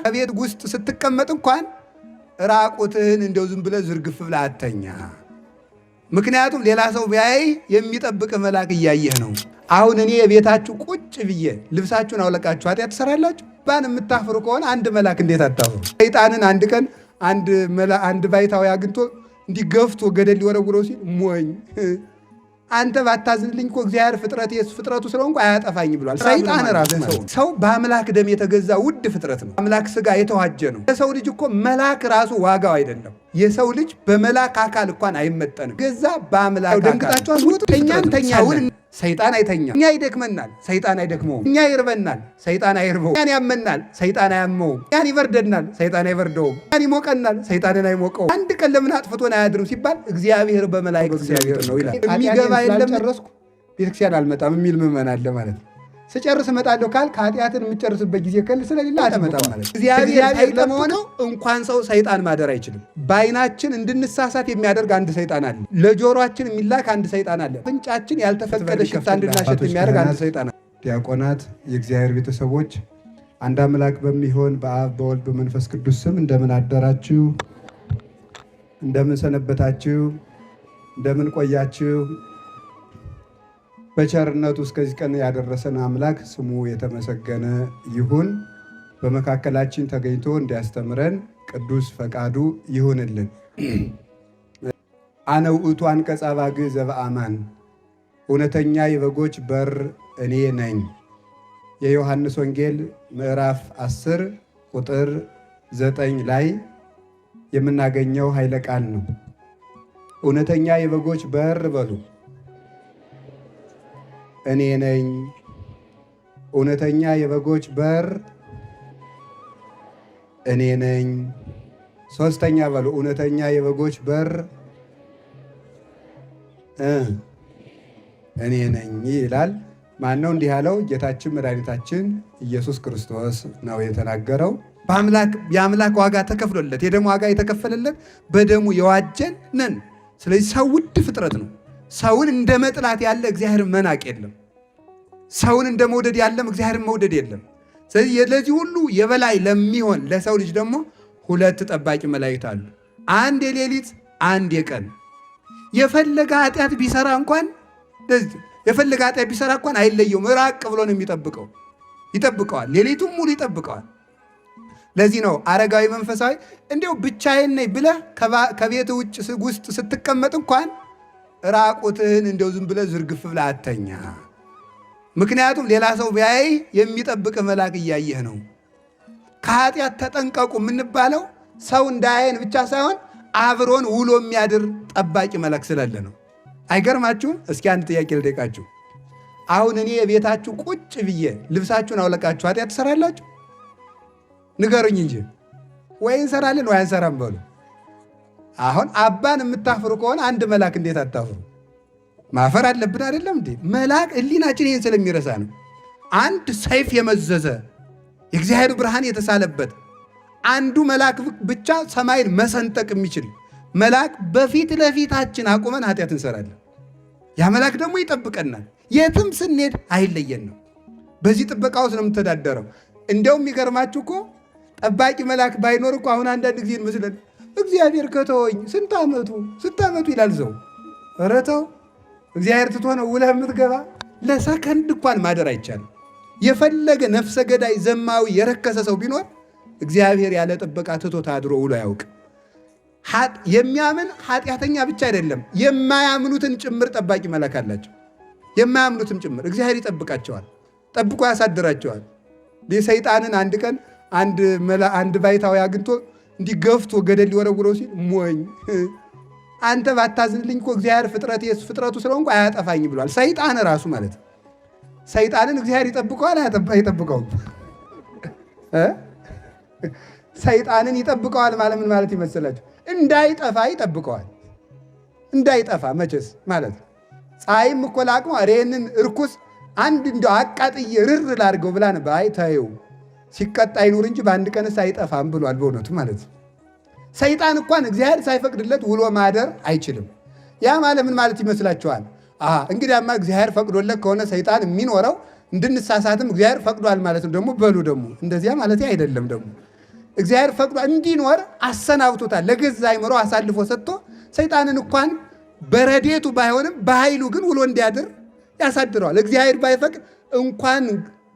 ቤት ውስጥ ስትቀመጥ እንኳን ራቁትህን እንደው ዝም ብለህ ዝርግፍ ብለህ አተኛ። ምክንያቱም ሌላ ሰው ቢያይ የሚጠብቅ መልአክ እያየህ ነው። አሁን እኔ የቤታችሁ ቁጭ ብዬ ልብሳችሁን አውለቃችሁ ኃጢአት ትሰራላችሁ? ባን የምታፍሩ ከሆነ አንድ መልአክ እንዴት አታፍሩ? ሰይጣንን አንድ ቀን አንድ ባይታዊ አግኝቶ እንዲገፍቶ ገደል ሊወረውረው ሲል ሞኝ አንተ ባታዝንልኝ እኮ እግዚአብሔር ፍጥረቱ ስለሆንኩ አያጠፋኝ ብሏል። ሰይጣን ራሱ ሰው በአምላክ ደም የተገዛ ውድ ፍጥረት ነው። አምላክ ስጋ የተዋጀ ነው። የሰው ልጅ እኮ መልአክ ራሱ ዋጋው አይደለም። የሰው ልጅ በመልአክ አካል እንኳን አይመጠንም። ገዛ በአምላክ ደንግጣችሁ አስወጡ። እኛን ተኛውን ሰይጣን አይተኛም። እኛ ይደክመናል፣ ሰይጣን አይደክመውም። እኛ ይርበናል፣ ሰይጣን አይርበውም። እኛን ያመናል፣ ሰይጣን አያመውም። እኛን ይበርደናል፣ ሰይጣን አይበርደውም። እኛን ይሞቀናል፣ ሰይጣንን አይሞቀውም። አንድ ቀን ለምን አጥፍቶን አያድርም ሲባል እግዚአብሔር በመላእክት እግዚአብሔር ነው ይላል። የሚገባ የለም። ጨረስኩ ቤተክርስቲያን አልመጣም የሚል ምዕመን አለ ማለት ነው። ስጨርስ እመጣለሁ ካል ከኃጢአትን የምጨርስበት ጊዜ ከል ስለሌለ አትመጣም ማለት ነው። እግዚአብሔር ለመሆኑ እንኳን ሰው ሰይጣን ማደር አይችልም። በዓይናችን እንድንሳሳት የሚያደርግ አንድ ሰይጣን አለ። ለጆሮአችን የሚላክ አንድ ሰይጣን አለ። ፍንጫችን ያልተፈቀደ ሽታ እንድናሸት የሚያደርግ አንድ ሰይጣን አለ። ዲያቆናት፣ የእግዚአብሔር ቤተሰቦች አንድ አምላክ በሚሆን በአብ በወልድ በመንፈስ ቅዱስ ስም እንደምን አደራችሁ? እንደምን ሰነበታችሁ? እንደምን ቆያችሁ? በቸርነቱ እስከዚህ ቀን ያደረሰን አምላክ ስሙ የተመሰገነ ይሁን። በመካከላችን ተገኝቶ እንዲያስተምረን ቅዱስ ፈቃዱ ይሁንልን። አነ ውእቱ አንቀጸ አባግዕ ዘበአማን፣ እውነተኛ የበጎች በር እኔ ነኝ። የዮሐንስ ወንጌል ምዕራፍ 10 ቁጥር 9 ላይ የምናገኘው ኃይለ ቃል ነው። እውነተኛ የበጎች በር በሉ እኔ ነኝ። እውነተኛ የበጎች በር እኔ ነኝ። ሶስተኛ በሉ እውነተኛ የበጎች በር እኔ ነኝ ይላል። ማን ነው እንዲህ ያለው? ጌታችን መድኃኒታችን ኢየሱስ ክርስቶስ ነው የተናገረው። የአምላክ ዋጋ ተከፍሎለት የደሙ ዋጋ የተከፈለለት በደሙ የዋጀን ነን። ስለዚህ ሰው ውድ ፍጥረት ነው። ሰውን እንደ መጥላት ያለ እግዚአብሔር መናቅ የለም። ሰውን እንደ መውደድ ያለም እግዚአብሔርን መውደድ የለም። ስለዚህ ለዚህ ሁሉ የበላይ ለሚሆን ለሰው ልጅ ደግሞ ሁለት ጠባቂ መላእክት አሉ። አንድ የሌሊት አንድ የቀን። የፈለገ ኃጢአት ቢሰራ እንኳን አይለየውም። ራቅ ብሎ ነው የሚጠብቀው። ይጠብቀዋል። ሌሊቱም ሙሉ ይጠብቀዋል። ለዚህ ነው አረጋዊ መንፈሳዊ እንዲያው ብቻዬን ነኝ ብለህ ከቤት ውስጥ ስትቀመጥ እንኳን ራቁትህን እንደው ዝም ብለህ ዝርግፍ ብለህ አተኛ። ምክንያቱም ሌላ ሰው ቢያይ የሚጠብቅ መልአክ እያየህ ነው። ከኃጢአት ተጠንቀቁ የምንባለው ሰው እንዳያየን ብቻ ሳይሆን አብሮን ውሎ የሚያድር ጠባቂ መልአክ ስላለ ነው። አይገርማችሁም? እስኪ አንድ ጥያቄ ልጠይቃችሁ። አሁን እኔ የቤታችሁ ቁጭ ብዬ ልብሳችሁን አውለቃችሁ ኃጢአት ትሰራላችሁ? ንገሩኝ እንጂ ወይ እንሰራለን ወይ አንሰራም በሉ። አሁን አባን የምታፍሩ ከሆነ አንድ መልአክ እንዴት አታፍሩ? ማፈር አለብን አይደለም እንዴ? መልአክ ሕሊናችን ይህን ስለሚረሳ ነው። አንድ ሰይፍ የመዘዘ የእግዚአብሔር ብርሃን የተሳለበት አንዱ መልአክ ብቻ ሰማይን መሰንጠቅ የሚችል መልአክ በፊት ለፊታችን አቁመን ኃጢአት እንሰራለን። ያ መልአክ ደግሞ ይጠብቀናል። የትም ስንሄድ አይለየን ነው። በዚህ ጥበቃ ውስጥ ነው የምተዳደረው። እንደውም የሚገርማችሁ እኮ ጠባቂ መልአክ ባይኖር እኮ አሁን አንዳንድ ጊዜ እንመስለን እግዚአብሔር ከተወኝ ስንት ዓመቱ ይላል ሰው። ኧረ ተው፣ እግዚአብሔር ትቶ ነው ውለህ የምትገባ? ለሰከንድ እንኳን ማደር አይቻልም። የፈለገ ነፍሰ ገዳይ ዘማዊ የረከሰ ሰው ቢኖር እግዚአብሔር ያለ ጥበቃ ትቶ ታድሮ ውሎ አያውቅ። የሚያምን ኃጢአተኛ ብቻ አይደለም፣ የማያምኑትን ጭምር ጠባቂ መልአክ አላቸው። የማያምኑትን ጭምር እግዚአብሔር ይጠብቃቸዋል፣ ጠብቆ ያሳድራቸዋል። ሰይጣንን አንድ ቀን አንድ ባይታዊ አግኝቶ እንዲገፍቶ ገደል ሊወረውረው ሲል ሞኝ አንተ ባታዝንልኝ እኮ እግዚአብሔር ፍጥረቱ ስለሆንኩ አያጠፋኝ ብሏል። ሰይጣን ራሱ ማለት ነው። ሰይጣንን እግዚአብሔር ይጠብቀዋል አይጠብቀውም? ሰይጣንን ይጠብቀዋል ማለት ምን ማለት ይመስላችሁ? እንዳይጠፋ ይጠብቀዋል። እንዳይጠፋ መቼስ ማለት ነው። ፀሐይም እኮ ለአቅሟ ይህንን እርኩስ አንድ እንደው አቃጥዬ ርር ላድርገው ብላ ነበር። አይ ተይው ሲቀጣ ይኑር እንጂ በአንድ ቀንስ አይጠፋም ብሏል። በእውነቱ ማለት ነው። ሰይጣን እንኳን እግዚአብሔር ሳይፈቅድለት ውሎ ማደር አይችልም። ያ ማለት ምን ማለት ይመስላችኋል? እንግዲያማ እግዚአብሔር ፈቅዶለት ከሆነ ሰይጣን የሚኖረው እንድንሳሳትም እግዚአብሔር ፈቅዷል ማለት ነው። ደግሞ በሉ ደግሞ እንደዚያ ማለት አይደለም። ደግሞ እግዚአብሔር ፈቅዶ እንዲኖር አሰናብቶታል። ለገዛ አይምሮ አሳልፎ ሰጥቶ ሰይጣንን እንኳን በረዴቱ ባይሆንም በኃይሉ ግን ውሎ እንዲያድር ያሳድረዋል። እግዚአብሔር ባይፈቅድ እንኳን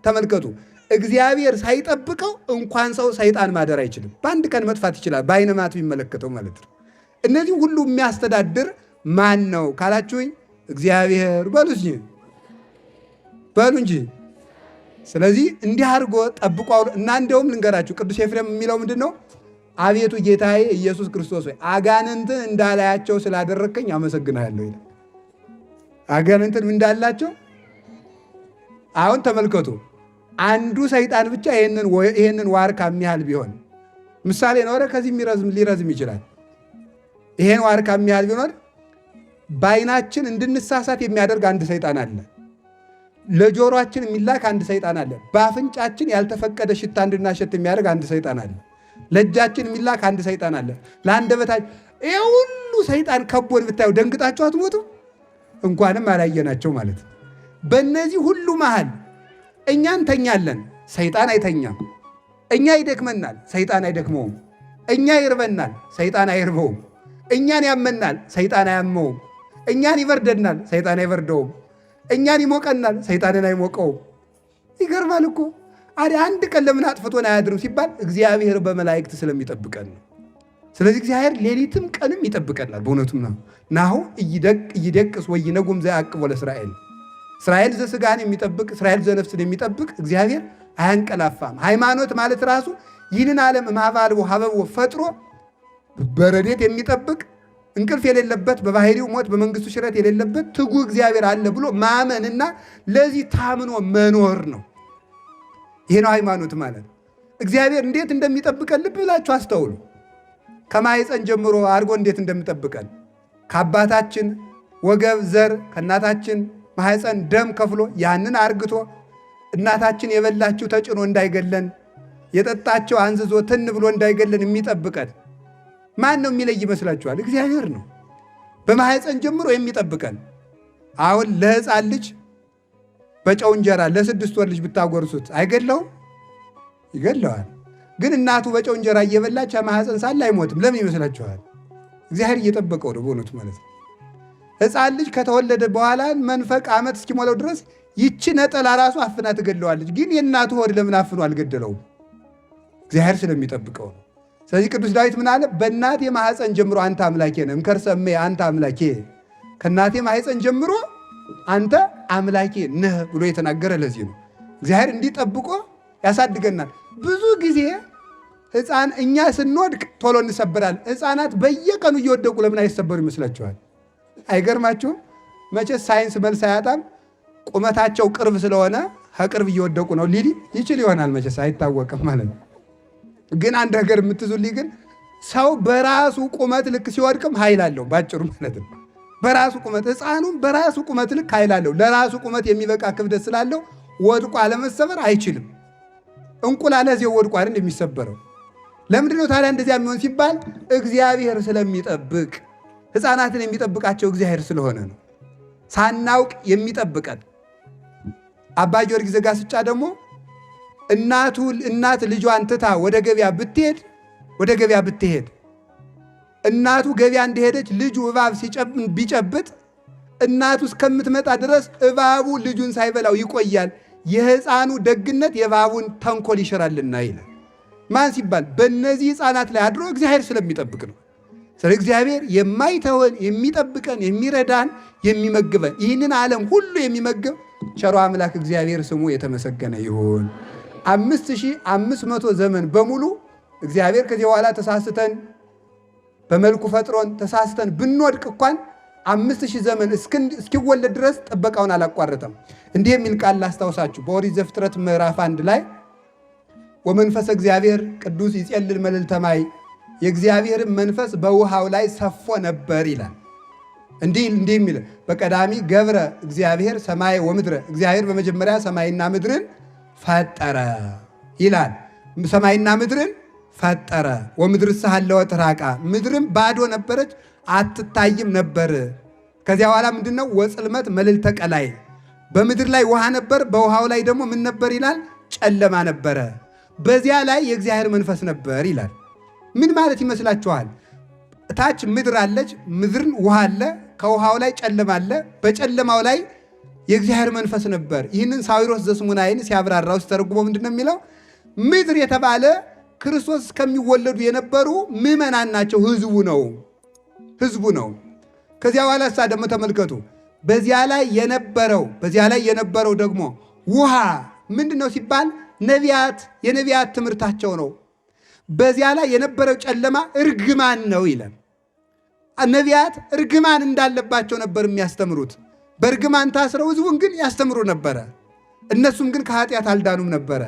ተመልከቱ፣ እግዚአብሔር ሳይጠብቀው እንኳን ሰው ሰይጣን ማደር አይችልም። በአንድ ቀን መጥፋት ይችላል፣ በዓይነ ማቱ ቢመለከተው ማለት ነው። እነዚህ ሁሉ የሚያስተዳድር ማን ነው ካላችሁኝ፣ እግዚአብሔር በሉ እንጂ። ስለዚህ እንዲህ አድርጎ ጠብቆ እና እንደውም ልንገራችሁ፣ ቅዱስ ኤፍሬም የሚለው ምንድን ነው? አቤቱ ጌታዬ ኢየሱስ ክርስቶስ ሆይ አጋንንትን እንዳላያቸው ስላደረግከኝ አመሰግናለሁ ይላል። አጋንንትን እንዳላቸው አሁን ተመልከቱ። አንዱ ሰይጣን ብቻ ይሄንን ዋርካ የሚያህል ቢሆን ምሳሌ ነው። ከዚህ ሊረዝም ይችላል። ይሄን ዋርካ የሚያህል ቢሆን በዓይናችን እንድንሳሳት የሚያደርግ አንድ ሰይጣን አለ። ለጆሮአችን የሚላክ አንድ ሰይጣን አለ። በአፍንጫችን ያልተፈቀደ ሽታ እንድናሸት የሚያደርግ አንድ ሰይጣን አለ። ለእጃችን የሚላክ አንድ ሰይጣን አለ። ለአንደበታችን ይሄ ሁሉ ሰይጣን ከቦን ብታዩ ደንግጣችሁ አትሞቱ? እንኳንም አላየናቸው ማለት ነው። በእነዚህ ሁሉ መሃል እኛ እንተኛለን፣ ሰይጣን አይተኛም። እኛ ይደክመናል፣ ሰይጣን አይደክመውም። እኛ ይርበናል፣ ሰይጣን አይርበውም። እኛን ያመናል፣ ሰይጣን አያመውም። እኛን ይበርደናል፣ ሰይጣን አይበርደውም። እኛን ይሞቀናል፣ ሰይጣንን አይሞቀውም። ይገርማል እኮ። አንድ ቀን ለምን አጥፍቶን አያድርም ሲባል እግዚአብሔር በመላእክት ስለሚጠብቀን ነው። ስለዚህ እግዚአብሔር ሌሊትም ቀንም ይጠብቀናል። በእውነቱም ነው ናሁ እይደቅስ ወይነጉም ዘያዕቅቦ ለእስራኤል። እስራኤል ዘሥጋን የሚጠብቅ እስራኤል ዘነፍስን የሚጠብቅ እግዚአብሔር አያንቀላፋም። ሃይማኖት ማለት ራሱ ይህንን ዓለም እምኀበ ሀበቦ ፈጥሮ በረዴት የሚጠብቅ እንቅልፍ የሌለበት በባህሪው ሞት በመንግስቱ ሽረት የሌለበት ትጉህ እግዚአብሔር አለ ብሎ ማመንና ለዚህ ታምኖ መኖር ነው። ይሄ ነው ሃይማኖት ማለት። እግዚአብሔር እንዴት እንደሚጠብቀን ልብ ብላችሁ አስተውሉ። ከማኅፀን ጀምሮ አድርጎ እንዴት እንደሚጠብቀን ከአባታችን ወገብ ዘር ከእናታችን ማኅፀን ደም ከፍሎ ያንን አርግቶ እናታችን የበላችው ተጭኖ እንዳይገለን የጠጣቸው አንዝዞ ትን ብሎ እንዳይገለን የሚጠብቀን ማን ነው የሚለይ ይመስላችኋል? እግዚአብሔር ነው። በማኅፀን ጀምሮ የሚጠብቀን። አሁን ለሕፃን ልጅ በጨው እንጀራ ለ6 ወር ልጅ ብታጎርሱት አይገለውም? ይገለዋል። ግን እናቱ በጨው እንጀራ እየበላች ማኅፀን ሳለ አይሞትም። ለምን ይመስላችኋል? እግዚአብሔር እየጠበቀው ነው በእውነቱ ማለት ነው። ሕፃን ልጅ ከተወለደ በኋላ መንፈቅ ዓመት እስኪሞላው ድረስ ይቺ ነጠላ ራሱ አፍና ትገለዋለች። ግን የእናቱ ሆድ ለምን አፍኖ አልገደለውም? እግዚአብሔር ስለሚጠብቀው ነው። ስለዚህ ቅዱስ ዳዊት ምን አለ? በእናቴ ማኅፀን ጀምሮ አንተ አምላኬ ነህ፣ እምከርሰ እምዬ አንተ አምላኬ፣ ከእናቴ ማኅፀን ጀምሮ አንተ አምላኬ ነህ ብሎ የተናገረ ለዚህ ነው። እግዚአብሔር እንዲጠብቆ ያሳድገናል። ብዙ ጊዜ ሕፃን እኛ ስንወድቅ ቶሎ እንሰበራል። ሕፃናት በየቀኑ እየወደቁ ለምን አይሰበሩ ይመስላችኋል? አይገርማችሁም? መቼስ ሳይንስ መልስ አያጣም። ቁመታቸው ቅርብ ስለሆነ ከቅርብ እየወደቁ ነው ሊል ይችል ይሆናል። መቼስ አይታወቅም ማለት ነው። ግን አንድ ነገር የምትዙልኝ ግን ሰው በራሱ ቁመት ልክ ሲወድቅም ኃይል አለው። ባጭሩ ማለት ነው በራሱ ቁመት ሕፃኑም በራሱ ቁመት ልክ ኃይል አለው። ለራሱ ቁመት የሚበቃ ክብደት ስላለው ወድቆ አለመሰበር አይችልም። እንቁላል እዚያው ወድቆ አይደል የሚሰበረው? ለምንድን ነው ታዲያ እንደዚያ የሚሆን ሲባል እግዚአብሔር ስለሚጠብቅ፣ ሕፃናትን የሚጠብቃቸው እግዚአብሔር ስለሆነ ነው። ሳናውቅ የሚጠብቀን። አባ ጊዮርጊስ ዘጋስጫ ደግሞ እናት ልጇን ትታ ወደ ገበያ ብትሄድ እናቱ ገበያ እንደሄደች ልጁ እባብ ቢጨብጥ እናቱ እስከምትመጣ ድረስ እባቡ ልጁን ሳይበላው ይቆያል። የሕፃኑ ደግነት የእባቡን ተንኮል ይሽራልና ይላል። ማን ሲባል በእነዚህ ሕፃናት ላይ አድሮ እግዚአብሔር ስለሚጠብቅ ነው። ስለ እግዚአብሔር የማይተወን የሚጠብቀን፣ የሚረዳን፣ የሚመግበን ይህንን ዓለም ሁሉ የሚመግብ ቸሮ አምላክ እግዚአብሔር ስሙ የተመሰገነ ይሁን። 5500 ዘመን በሙሉ እግዚአብሔር ከዚህ በኋላ ተሳስተን በመልኩ ፈጥሮን ተሳስተን ብንወድቅ እንኳን 5000 ዘመን እስኪወለድ ድረስ ጥበቃውን አላቋረጠም። እንዲህ የሚል ቃል ላስታውሳችሁ። በኦሪት ዘፍጥረት ምዕራፍ 1 ላይ ወመንፈስ እግዚአብሔር ቅዱስ ይጼልል መልዕልተ ማይ፣ የእግዚአብሔርን መንፈስ በውሃው ላይ ሰፎ ነበር ይላል። እንዲህ የሚል በቀዳሚ ገብረ እግዚአብሔር ሰማይ ወምድረ፣ እግዚአብሔር በመጀመሪያ ሰማይና ምድርን ፈጠረ ይላል። ሰማይና ምድርን ፈጠረ። ወምድር ሳለወት ራቃ፣ ምድርም ባዶ ነበረች አትታይም ነበር። ከዚያ በኋላ ምንድነው? ወጽልመት መልዕልተ ቀላይ፣ በምድር ላይ ውሃ ነበር፣ በውሃው ላይ ደግሞ ምን ነበር ይላል? ጨለማ ነበረ። በዚያ ላይ የእግዚአብሔር መንፈስ ነበር ይላል። ምን ማለት ይመስላችኋል? ታች ምድር አለች፣ ምድርን ውሃ አለ፣ ከውሃው ላይ ጨለማ አለ፣ በጨለማው ላይ የእግዚአብሔር መንፈስ ነበር። ይህንን ሳዊሮስ ዘስሙናይን ሲያብራራው ሲተረጉሞ ምንድን ነው የሚለው? ምድር የተባለ ክርስቶስ እስከሚወለዱ የነበሩ ምዕመናን ናቸው። ህዝቡ ነው። ከዚያ በኋላ ሳ ደግሞ ተመልከቱ፣ በዚያ ላይ የነበረው ደግሞ ውሃ ምንድን ነው ሲባል የነቢያት ትምህርታቸው ነው። በዚያ ላይ የነበረው ጨለማ እርግማን ነው ይላል። ነቢያት እርግማን እንዳለባቸው ነበር የሚያስተምሩት። በእርግማን ታስረው ህዝቡን ግን ያስተምሩ ነበረ። እነሱም ግን ከኃጢአት አልዳኑም ነበረ።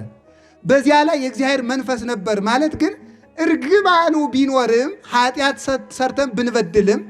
በዚያ ላይ የእግዚአብሔር መንፈስ ነበር ማለት ግን እርግማኑ ቢኖርም ኃጢአት ሰርተን ብንበድልም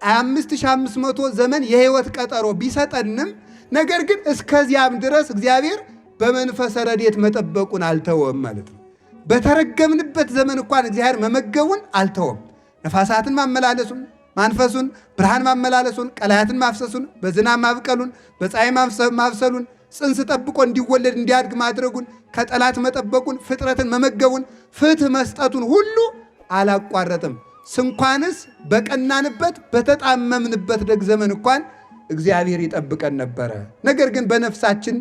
5500 ዘመን የህይወት ቀጠሮ ቢሰጠንም ነገር ግን እስከዚያም ድረስ እግዚአብሔር በመንፈሰ ረድኤት መጠበቁን አልተወም ማለት ነው። በተረገምንበት ዘመን እንኳን እግዚአብሔር መመገቡን አልተወም። ነፋሳትን ማመላለሱን፣ ማንፈሱን፣ ብርሃን ማመላለሱን፣ ቀላያትን ማፍሰሱን፣ በዝናብ ማብቀሉን፣ በፀሐይ ማብሰሉን፣ ጽንስ ጠብቆ እንዲወለድ እንዲያድግ ማድረጉን፣ ከጠላት መጠበቁን፣ ፍጥረትን መመገቡን፣ ፍትህ መስጠቱን ሁሉ አላቋረጥም። ስንኳንስ በቀናንበት በተጣመምንበት ደግ ዘመን እንኳን እግዚአብሔር ይጠብቀን ነበረ። ነገር ግን በነፍሳችን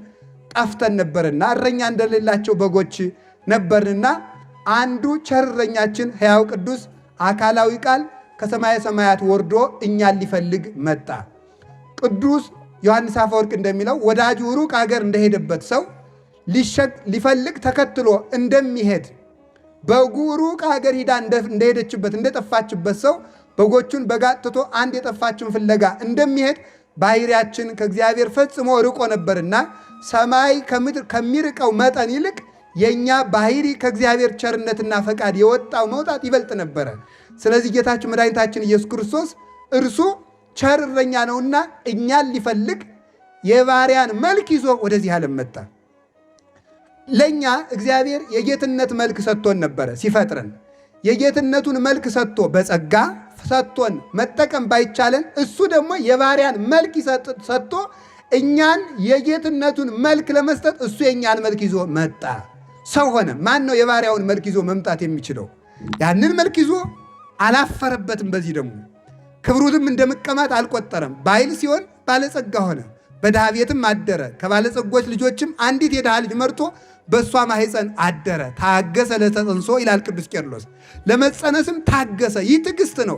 ጠፍተን ነበርና እረኛ እንደሌላቸው በጎች ነበርንና አንዱ ቸር እረኛችን ሕያው ቅዱስ አካላዊ ቃል ከሰማየ ሰማያት ወርዶ እኛን ሊፈልግ መጣ። ቅዱስ ዮሐንስ አፈወርቅ እንደሚለው ወዳጁ ሩቅ አገር እንደሄደበት ሰው ሊፈልግ ተከትሎ እንደሚሄድ በጉ ሩቅ አገር ሂዳ እንደሄደችበት እንደጠፋችበት ሰው በጎቹን በጋጥቶ አንድ የጠፋችን ፍለጋ እንደሚሄድ ባህሪያችን ከእግዚአብሔር ፈጽሞ ርቆ ነበርና ሰማይ ከምድር ከሚርቀው መጠን ይልቅ የእኛ ባህሪ ከእግዚአብሔር ቸርነትና ፈቃድ የወጣው መውጣት ይበልጥ ነበረ። ስለዚህ ጌታችን መድኃኒታችን ኢየሱስ ክርስቶስ እርሱ ቸር እረኛ ነውና እኛን ሊፈልግ የባሪያን መልክ ይዞ ወደዚህ ዓለም መጣ። ለእኛ እግዚአብሔር የጌትነት መልክ ሰጥቶን ነበረ ሲፈጥረን። የጌትነቱን መልክ ሰጥቶ በጸጋ ሰጥቶን መጠቀም ባይቻለን እሱ ደግሞ የባሪያን መልክ ሰጥቶ እኛን የጌትነቱን መልክ ለመስጠት እሱ የእኛን መልክ ይዞ መጣ። ሰው ሆነ። ማን ነው የባሪያውን መልክ ይዞ መምጣት የሚችለው? ያንን መልክ ይዞ አላፈረበትም። በዚህ ደግሞ ክብሩትም እንደ መቀማት አልቆጠረም። ባይል ሲሆን ባለጸጋ ሆነ፣ በድሃ ቤትም አደረ። ከባለጸጎች ልጆችም አንዲት የድሃ ልጅ መርጦ በእሷ ማኅፀን አደረ። ታገሰ ለተጸንሶ ይላል ቅዱስ ቄርሎስ። ለመጸነስም ታገሰ። ይህ ትዕግስት ነው።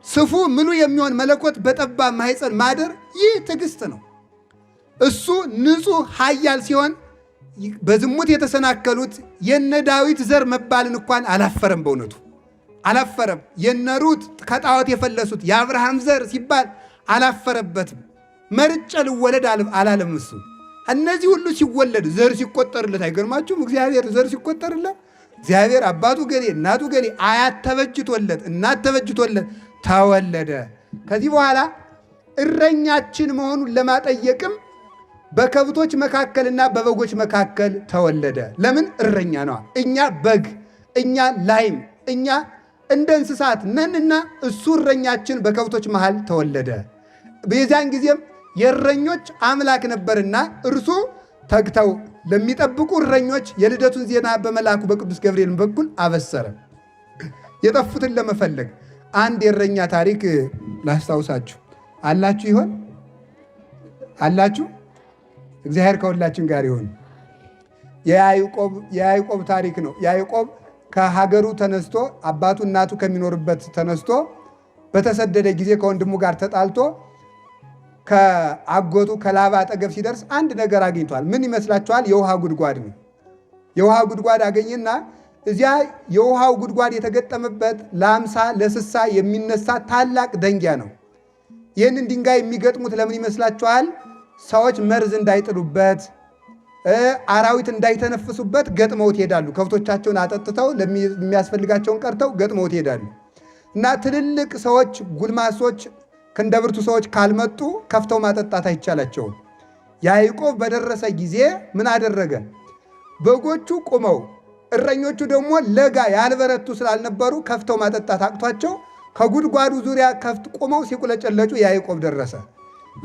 ስፉ ምሉ የሚሆን መለኮት በጠባብ ማኅፀን ማደር ይህ ትዕግስት ነው። እሱ ንጹሕ ኃያል ሲሆን በዝሙት የተሰናከሉት የነ ዳዊት ዘር መባልን እንኳን አላፈረም። በእውነቱ አላፈረም። የነ ሩት ከጣዖት የፈለሱት የአብርሃም ዘር ሲባል አላፈረበትም። መርጬ ልወለድ አላለም እሱ። እነዚህ ሁሉ ሲወለድ ዘር ሲቆጠርለት አይገርማችሁም? እግዚአብሔር ዘር ሲቆጠርለት እግዚአብሔር አባቱ ገሌ እናቱ ገሌ አያት ተበጅቶለት እናት ተበጅቶለት ተወለደ። ከዚህ በኋላ እረኛችን መሆኑን ለማጠየቅም በከብቶች መካከልና በበጎች መካከል ተወለደ። ለምን? እረኛ ነዋ። እኛ በግ፣ እኛ ላይም፣ እኛ እንደ እንስሳት ነንና እሱ እረኛችን በከብቶች መሃል ተወለደ። በዚያን ጊዜም የእረኞች አምላክ ነበርና እርሱ ተግተው ለሚጠብቁ እረኞች የልደቱን ዜና በመልአኩ በቅዱስ ገብርኤል በኩል አበሰረ። የጠፉትን ለመፈለግ አንድ የእረኛ ታሪክ ላስታውሳችሁ። አላችሁ ይሆን? አላችሁ? እግዚአብሔር ከሁላችን ጋር ይሁን። የያዕቆብ ታሪክ ነው። ያዕቆብ ከሀገሩ ተነስቶ አባቱ እናቱ ከሚኖርበት ተነስቶ በተሰደደ ጊዜ ከወንድሙ ጋር ተጣልቶ ከአጎቱ ከላባ አጠገብ ሲደርስ አንድ ነገር አግኝቷል። ምን ይመስላችኋል? የውሃ ጉድጓድ ነው። የውሃ ጉድጓድ አገኘና እዚያ የውሃው ጉድጓድ የተገጠመበት ለ50 ለ60 የሚነሳ ታላቅ ደንጊያ ነው። ይህንን ድንጋይ የሚገጥሙት ለምን ይመስላችኋል? ሰዎች መርዝ እንዳይጥሉበት፣ አራዊት እንዳይተነፍሱበት ገጥመውት ይሄዳሉ። ከብቶቻቸውን አጠጥተው የሚያስፈልጋቸውን ቀርተው ገጥመውት ይሄዳሉ። እና ትልልቅ ሰዎች ጉልማሶች ክንደብርቱ ሰዎች ካልመጡ ከፍተው ማጠጣት አይቻላቸውም። ያዕቆብ በደረሰ ጊዜ ምን አደረገ? በጎቹ ቁመው እረኞቹ ደግሞ ለጋ ያልበረቱ ስላልነበሩ ከፍተው ማጠጣት አቅቷቸው ከጉድጓዱ ዙሪያ ከፍት ቁመው ሲቁለጨለጩ ያዕቆብ ደረሰ።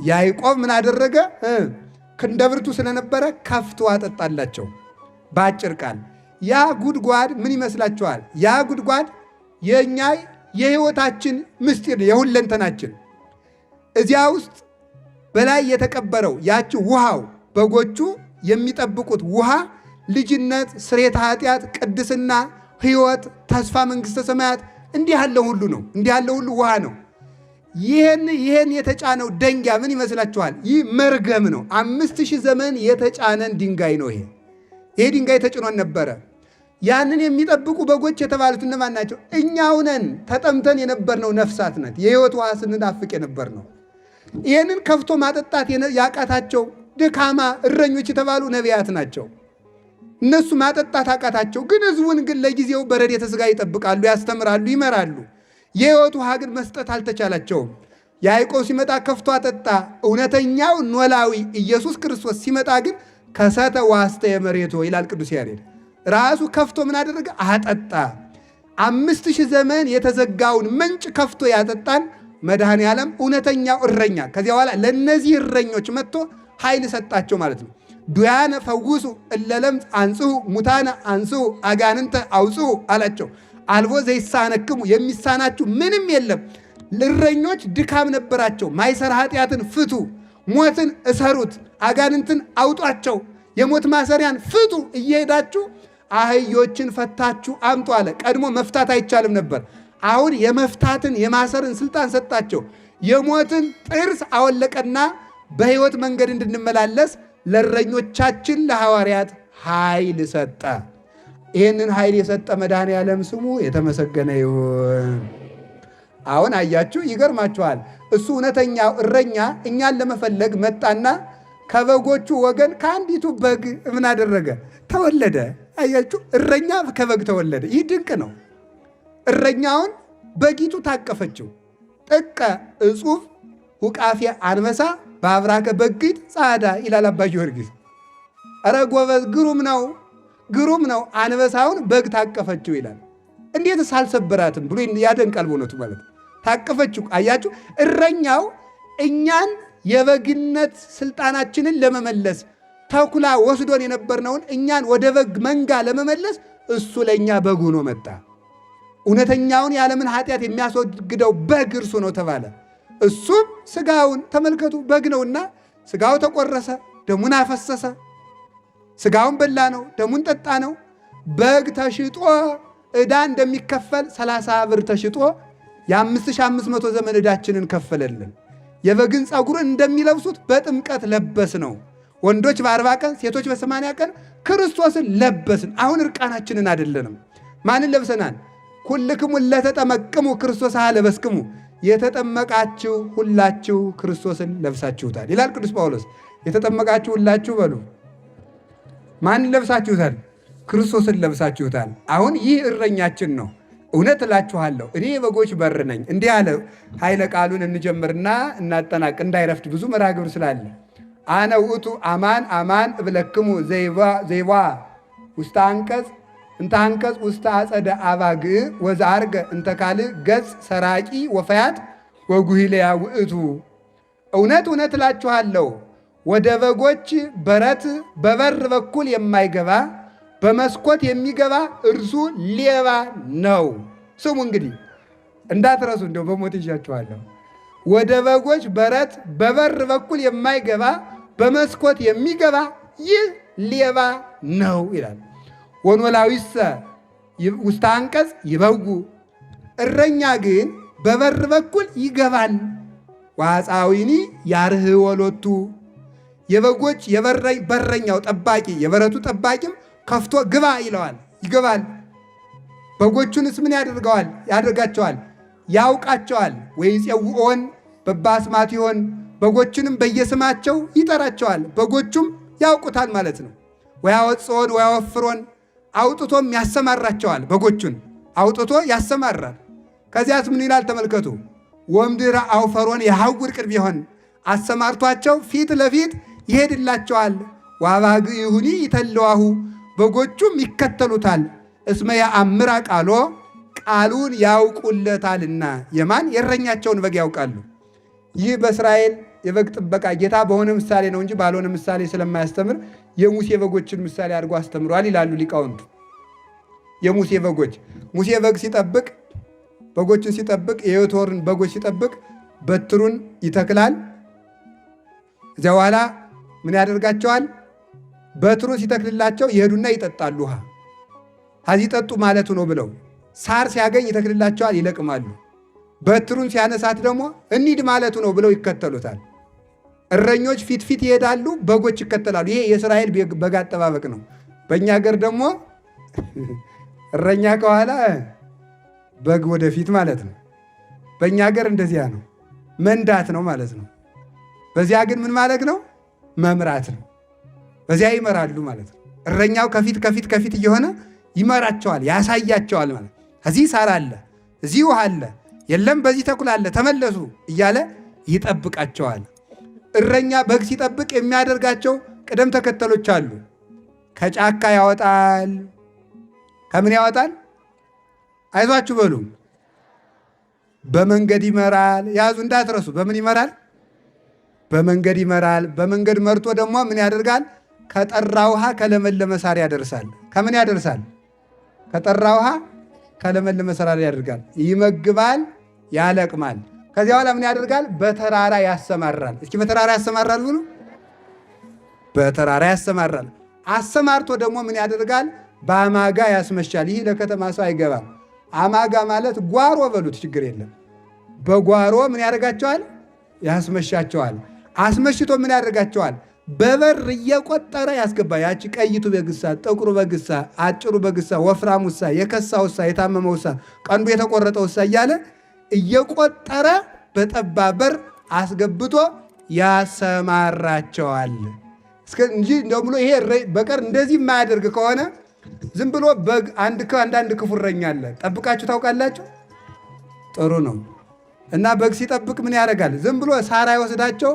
ያዕቆብ ምን አደረገ? ክንደብርቱ ስለነበረ ከፍቶ አጠጣላቸው። በአጭር ቃል ያ ጉድጓድ ምን ይመስላችኋል? ያ ጉድጓድ የኛ የሕይወታችን ምስጢር የሁለንተናችን እዚያ ውስጥ በላይ የተቀበረው ያቺ ውሃው በጎቹ የሚጠብቁት ውሃ ልጅነት፣ ስርየተ ኃጢአት፣ ቅድስና፣ ሕይወት፣ ተስፋ መንግሥተ ሰማያት እንዲህ ያለው ሁሉ ነው። እንዲህ ያለው ሁሉ ውሃ ነው። ይህን የተጫነው ደንጊያ ምን ይመስላችኋል? ይህ መርገም ነው። 5000 ዘመን የተጫነን ድንጋይ ነው። ይሄ ድንጋይ ተጭኖን ነበረ። ያንን የሚጠብቁ በጎች የተባሉት እነማን ናቸው? እኛው ነን። ተጠምተን የነበርነው ነፍሳት ነት የሕይወት ውሃ ስንናፍቅ የነበር ነው። ይህንን ከፍቶ ማጠጣት ያቃታቸው ደካማ እረኞች የተባሉ ነቢያት ናቸው። እነሱ ማጠጣት አቃታቸው። ግን ሕዝቡን ግን ለጊዜው በረድኤተ ሥጋ ይጠብቃሉ፣ ያስተምራሉ፣ ይመራሉ። የሕይወት ውሃ ግን መስጠት አልተቻላቸውም። ያዕቆብ ሲመጣ ከፍቶ አጠጣ። እውነተኛው ኖላዊ ኢየሱስ ክርስቶስ ሲመጣ ግን ከሰተ ዋስተ የመሬቶ ይላል ቅዱስ ያሬድ። ራሱ ከፍቶ ምን አደረገ? አጠጣ። 5000 ዘመን የተዘጋውን ምንጭ ከፍቶ ያጠጣን መድኃኔ ዓለም እውነተኛው እረኛ። ከዚያ በኋላ ለእነዚህ እረኞች መጥቶ ኃይል ሰጣቸው ማለት ነው። ዱያነ ፈውሱ እለለምጽ አንጽሁ ሙታነ አንጽሁ አጋንንተ አውጽሁ አላቸው። አልቦ ዘይሳነክሙ የሚሳናችሁ ምንም የለም። እረኞች ድካም ነበራቸው። ማይሰራ ኃጢአትን ፍቱ፣ ሞትን እሰሩት፣ አጋንንትን አውጧቸው፣ የሞት ማሰሪያን ፍቱ፣ እየሄዳችሁ አህዮችን ፈታችሁ አምጡ አለ። ቀድሞ መፍታት አይቻልም ነበር። አሁን የመፍታትን የማሰርን ስልጣን ሰጣቸው። የሞትን ጥርስ አወለቀና በሕይወት መንገድ እንድንመላለስ ለእረኞቻችን ለሐዋርያት ኃይል ሰጠ። ይህንን ኃይል የሰጠ መድኃኔ ዓለም ስሙ የተመሰገነ ይሁን። አሁን አያችሁ፣ ይገርማችኋል። እሱ እውነተኛው እረኛ እኛን ለመፈለግ መጣና ከበጎቹ ወገን ከአንዲቱ በግ ምን አደረገ? ተወለደ። አያችሁ፣ እረኛ ከበግ ተወለደ። ይህ ድንቅ ነው። እረኛውን በጊቱ ታቀፈችው። ጥቀ እጹብ ውቃፊ አንበሳ በአብራከ በግት ጻዳ ይላል አባ ጊዮርጊስ። ኧረ ጎበዝ፣ ግሩም ነው፣ ግሩም ነው። አንበሳውን በግ ታቀፈችው ይላል። እንዴትስ አልሰበራትም ብሎ ያደንቃል። በእውነቱ ማለት ታቀፈችው። አያችሁ፣ እረኛው እኛን የበግነት ስልጣናችንን ለመመለስ ተኩላ ወስዶን የነበርነውን እኛን ወደ በግ መንጋ ለመመለስ እሱ ለእኛ በግ ሆኖ መጣ። እውነተኛውን የዓለምን ኃጢአት የሚያስወግደው በግ እርሱ ነው ተባለ። እሱም ስጋውን ተመልከቱ፣ በግ ነውና ስጋው ተቆረሰ፣ ደሙን አፈሰሰ። ስጋውን በላ ነው፣ ደሙን ጠጣ ነው። በግ ተሽጦ ዕዳ እንደሚከፈል 30 ብር ተሽጦ የ5500 ዘመን ዕዳችንን ከፈለልን። የበግን ፀጉርን እንደሚለብሱት በጥምቀት ለበስ ነው። ወንዶች በ40 ቀን ሴቶች በ80 ቀን ክርስቶስን ለበስን። አሁን እርቃናችንን አይደለንም። ማንን ለብሰናል? ኩልክሙ ለተጠመቅሙ ክርስቶስ ለበስክሙ፣ የተጠመቃችሁ ሁላችሁ ክርስቶስን ለብሳችሁታል ይላል ቅዱስ ጳውሎስ። የተጠመቃችሁ ሁላችሁ በሉ። ማንን ለብሳችሁታል? ክርስቶስን ለብሳችሁታል። አሁን ይህ እረኛችን ነው። እውነት እላችኋለሁ እኔ የበጎች በር ነኝ። እንዲህ ያለ ኃይለ ቃሉን እንጀምርና እናጠናቅ፣ እንዳይረፍድ ብዙ መርሐ ግብር ስላለ። አነ ውእቱ አማን አማን እብለክሙ ዘይባ ውስተ አንቀጽ እንተ አንቀጽ ውስተ አጸደ አባግዕ ወዘአርገ እንተ ካልእ ገጽ ሰራቂ ወፈያት ወጉሂለያ ውእቱ። እውነት እውነት እላችኋለሁ ወደ በጎች በረት በበር በኩል የማይገባ በመስኮት የሚገባ እርሱ ሌባ ነው። ስሙ እንግዲህ እንዳትረሱ፣ እንደው በሞት ይዣችኋለሁ። ወደ በጎች በረት በበር በኩል የማይገባ በመስኮት የሚገባ ይህ ሌባ ነው ይላል። ወኖላዊሰ ውስተ አንቀጽ ይበጉ፣ እረኛ ግን በበር በኩል ይገባል። ወአፃዊኒ ያርኅዎ ሎቱ፣ የበጎች በረኛው ጠባቂ የበረቱ ጠባቂም ከፍቶ ግባ ይለዋል፣ ይገባል። በጎቹንስ ምን ያደርጋቸዋል? ያውቃቸዋል። ወይፄውዖን በበአስማቲሆን፣ በጎቹንም በየስማቸው ይጠራቸዋል። በጎቹም ያውቁታል ማለት ነው። ወያወፅኦን ወያወፍሮን፣ አውጥቶም ያሰማራቸዋል። በጎቹን አውጥቶ ያሰማራል። ከዚያስ ምን ይላል ተመልከቱ። ወምድረ አውፈሮን የሐውር ቅድሜሆን፣ አሰማርቷቸው ፊት ለፊት ይሄድላቸዋል። ወአባግዕሁኒ ይተለዋሁ፣ በጎቹም ይከተሉታል። እስመ ያአምራ ቃሎ፣ ቃሉን ያውቁለታልና። የማን? የእረኛቸውን በግ ያውቃሉ። ይህ በእስራኤል የበግ ጥበቃ ጌታ በሆነ ምሳሌ ነው እንጂ ባልሆነ ምሳሌ ስለማያስተምር የሙሴ በጎችን ምሳሌ አድርጎ አስተምሯል ይላሉ ሊቃውንቱ። የሙሴ በጎች። ሙሴ በግ ሲጠብቅ በጎችን ሲጠብቅ የዮቶርን በጎች ሲጠብቅ በትሩን ይተክላል። እዚያ በኋላ ምን ያደርጋቸዋል? በትሩን ሲተክልላቸው ይሄዱና ይጠጣሉ ውሃ። ከዚህ ጠጡ ማለቱ ነው ብለው ሳር ሲያገኝ ይተክልላቸዋል፣ ይለቅማሉ። በትሩን ሲያነሳት ደግሞ እንሂድ ማለቱ ነው ብለው ይከተሉታል። እረኞች ፊት ፊት ይሄዳሉ፣ በጎች ይከተላሉ። ይሄ የእስራኤል በግ አጠባበቅ ነው። በእኛ ሀገር ደግሞ እረኛ ከኋላ በግ ወደፊት ማለት ነው። በእኛ ሀገር እንደዚያ ነው፣ መንዳት ነው ማለት ነው። በዚያ ግን ምን ማለት ነው? መምራት ነው። በዚያ ይመራሉ ማለት ነው። እረኛው ከፊት ከፊት ከፊት እየሆነ ይመራቸዋል፣ ያሳያቸዋል ማለት እዚህ ሳር አለ፣ እዚህ ውሃ አለ፣ የለም በዚህ ተኩል አለ፣ ተመለሱ እያለ ይጠብቃቸዋል። እረኛ በግ ሲጠብቅ የሚያደርጋቸው ቅደም ተከተሎች አሉ። ከጫካ ያወጣል። ከምን ያወጣል? አይዟችሁ በሉ። በመንገድ ይመራል። ያዙ እንዳትረሱ። በምን ይመራል? በመንገድ ይመራል። በመንገድ መርቶ ደግሞ ምን ያደርጋል? ከጠራ ውሃ ከለመለመ ሳር ያደርሳል። ከምን ያደርሳል? ከጠራ ውሃ ከለመለመ ሳር ያደርጋል። ይመግባል፣ ያለቅማል። ከዚያ በኋላ ምን ያደርጋል? በተራራ ያሰማራል። እስኪ በተራራ ያሰማራል ብሉ። በተራራ ያሰማራል። አሰማርቶ ደግሞ ምን ያደርጋል? በአማጋ ያስመሻል። ይህ ለከተማ ሰው አይገባም። አማጋ ማለት ጓሮ በሉት፣ ችግር የለም። በጓሮ ምን ያደርጋቸዋል? ያስመሻቸዋል። አስመሽቶ ምን ያደርጋቸዋል? በበር እየቆጠረ ያስገባ። ያቺ ቀይቱ በግሳ፣ ጥቁሩ በግሳ፣ አጭሩ በግሳ፣ ወፍራሙሳ፣ የከሳውሳ፣ የታመመውሳ፣ ቀንዱ የተቆረጠውሳ እያለ እየቆጠረ በጠባብ በር አስገብቶ ያሰማራቸዋል እንጂ እንደው ብሎ ይሄ በቀር እንደዚህ የማያደርግ ከሆነ ዝም ብሎ በግ አንዳንድ ክፉ እረኛ አለ። ጠብቃችሁ ታውቃላችሁ? ጥሩ ነው። እና በግ ሲጠብቅ ምን ያደርጋል? ዝም ብሎ ሳር አይወስዳቸው።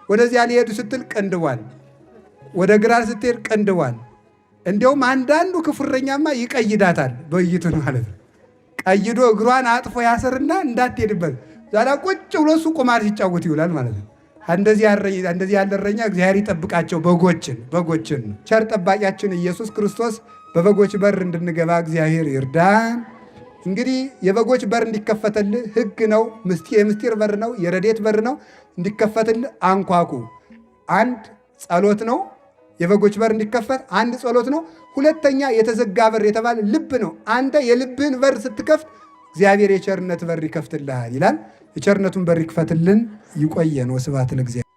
ወደዚያ ሊሄዱ ስትል ቀንድቧል፣ ወደ ግራር ስትሄድ ቀንድቧል። እንዲያውም አንዳንዱ ክፉ እረኛማ ይቀይዳታል፣ በይቱን ማለት ነው። ቀይዶ እግሯን አጥፎ ያሰርና እንዳትሄድበት ዛሬ ቁጭ ብሎ እሱ ቁማር ሲጫወት ይውላል ማለት ነው። እንደዚህ ያለ እረኛ እግዚአብሔር ይጠብቃቸው በጎችን። ቸር ጠባቂያችን ኢየሱስ ክርስቶስ በበጎች በር እንድንገባ እግዚአብሔር ይርዳን። እንግዲህ የበጎች በር እንዲከፈትልህ ሕግ ነው፣ የምስጢር በር ነው፣ የረድኤት በር ነው። እንዲከፈትልህ አንኳኩ። አንድ ጸሎት ነው። የበጎች በር እንዲከፈት አንድ ጸሎት ነው። ሁለተኛ የተዘጋ በር የተባለ ልብ ነው። አንተ የልብህን በር ስትከፍት እግዚአብሔር የቸርነት በር ይከፍትልሃል ይላል። የቸርነቱን በር ይክፈትልን። ይቆየን። ወስብሐት ለእግዚአብሔር።